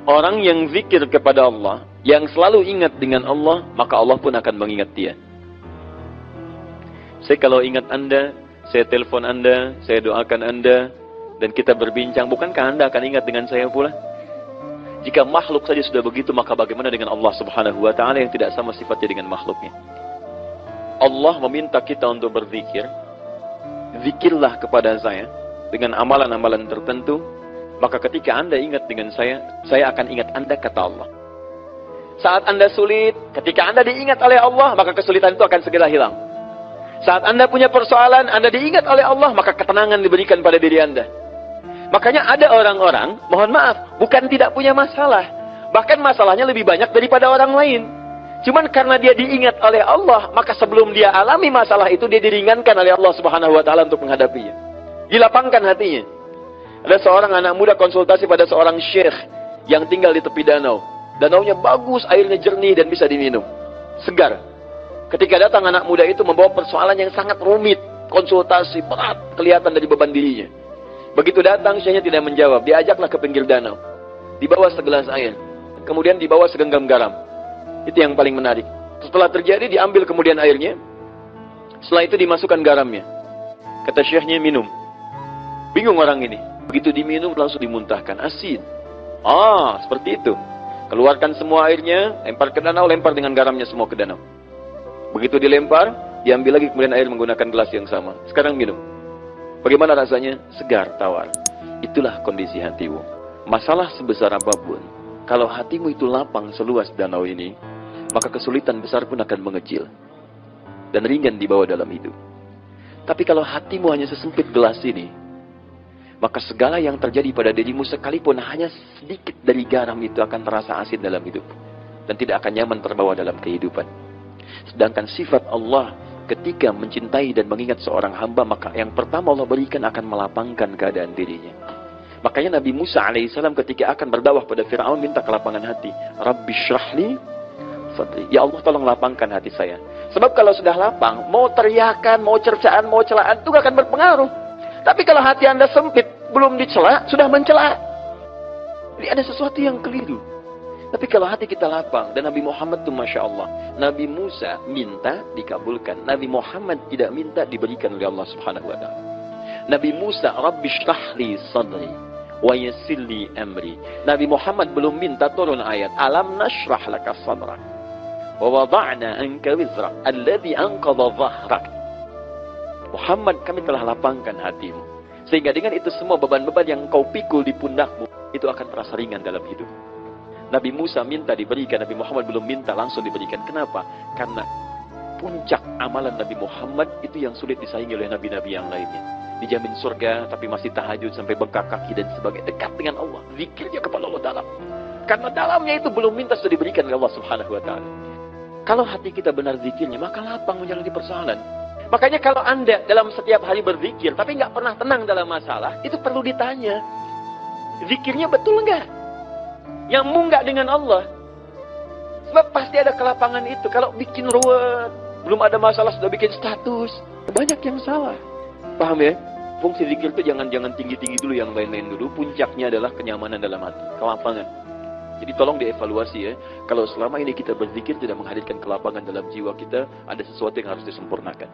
Orang yang zikir kepada Allah, yang selalu ingat dengan Allah, maka Allah pun akan mengingat dia. Saya kalau ingat Anda, saya telepon Anda, saya doakan Anda, dan kita berbincang, bukankah Anda akan ingat dengan saya pula? Jika makhluk saja sudah begitu, maka bagaimana dengan Allah Subhanahu wa Ta'ala yang tidak sama sifatnya dengan makhluknya? Allah meminta kita untuk berzikir. Zikirlah kepada saya dengan amalan-amalan tertentu. Maka ketika Anda ingat dengan saya akan ingat Anda, kata Allah. Saat Anda sulit, ketika Anda diingat oleh Allah, maka kesulitan itu akan segera hilang. Saat Anda punya persoalan, Anda diingat oleh Allah, maka ketenangan diberikan pada diri Anda. Makanya ada orang-orang, mohon maaf, bukan tidak punya masalah. Bahkan masalahnya lebih banyak daripada orang lain. Cuman karena dia diingat oleh Allah, maka sebelum dia alami masalah itu, dia diringankan oleh Allah Subhanahu wa Ta'ala untuk menghadapinya. Dilapangkan hatinya. Ada seorang anak muda konsultasi pada seorang syekh yang tinggal di tepi danau. Danaunya bagus, airnya jernih dan bisa diminum. Segar. Ketika datang anak muda itu membawa persoalan yang sangat rumit. Konsultasi berat, kelihatan dari beban dirinya. Begitu datang, syekhnya tidak menjawab. Diajaklah ke pinggir danau. Dibawa segelas air. Kemudian dibawa segenggam garam. Itu yang paling menarik. Setelah terjadi, diambil kemudian airnya. Setelah itu dimasukkan garamnya. Kata syekhnya, minum. Bingung orang ini. Begitu diminum langsung dimuntahkan, asin. Seperti itu. Keluarkan semua airnya, lempar ke danau, lempar dengan garamnya semua ke danau. Begitu dilempar, diambil lagi kemudian air menggunakan gelas yang sama. Sekarang minum. Bagaimana rasanya? Segar, tawar. Itulah kondisi hatimu. Masalah sebesar apapun, kalau hatimu itu lapang seluas danau ini, maka kesulitan besar pun akan mengecil. Dan ringan dibawa dalam hidup. Tapi kalau hatimu hanya sesempit gelas ini, maka segala yang terjadi pada dirimu sekalipun hanya sedikit dari garam itu akan terasa asin dalam hidup. Dan tidak akan nyaman terbawa dalam kehidupan. Sedangkan sifat Allah ketika mencintai dan mengingat seorang hamba, maka yang pertama Allah berikan akan melapangkan keadaan dirinya. Makanya Nabi Musa alaihissalam ketika akan berdakwah pada Fir'aun minta kelapangan hati. Rabbi syrahli sadri. Ya Allah tolong lapangkan hati saya. Sebab kalau sudah lapang, mau teriakan, mau cercaan, mau celaan, itu gak akan berpengaruh. Tapi kalau hati Anda sempit, belum dicela, sudah mencela. Jadi ada sesuatu yang keliru. Tapi kalau hati kita lapang, dan Nabi Muhammad itu Masya Allah, Nabi Musa minta, dikabulkan. Nabi Muhammad tidak minta, diberikan oleh Allah Subhanahu wa Ta'ala. Nabi Musa, Rabbi shrahli sadri, wa yassirli amri. Nabi Muhammad belum minta turun ayat, Alam nashrah laka sadrak, wa wada'na anka wizrak, alladhi anqadha dhahrak. Muhammad, kami telah lapangkan hatimu. Sehingga dengan itu semua beban-beban yang kau pikul di pundakmu, itu akan terasa ringan dalam hidup. Nabi Musa minta diberikan, Nabi Muhammad belum minta, langsung diberikan. Kenapa? Karena puncak amalan Nabi Muhammad itu yang sulit disaingi oleh nabi-nabi yang lainnya. Dijamin surga, tapi masih tahajud sampai bengkak kaki dan sebagainya. Dekat dengan Allah. Zikirnya kepada Allah dalam. Karena dalamnya itu belum minta, sudah diberikan oleh Allah Subhanahu wa Ta'ala. Kalau hati kita benar zikirnya, maka lapang menjalani persoalan. Makanya kalau Anda dalam setiap hari berzikir, tapi nggak pernah tenang dalam masalah, itu perlu ditanya. Zikirnya betul nggak? Yang nggak dengan Allah. Sebab pasti ada kelapangan itu. Kalau bikin ruwet, belum ada masalah, sudah bikin status. Banyak yang salah. Paham ya? Fungsi zikir itu jangan tinggi-tinggi dulu, yang lain-lain dulu. Puncaknya adalah kenyamanan dalam hati, kelapangan. Jadi tolong dievaluasi ya. Kalau selama ini kita berzikir tidak menghadirkan kelapangan dalam jiwa kita, ada sesuatu yang harus disempurnakan.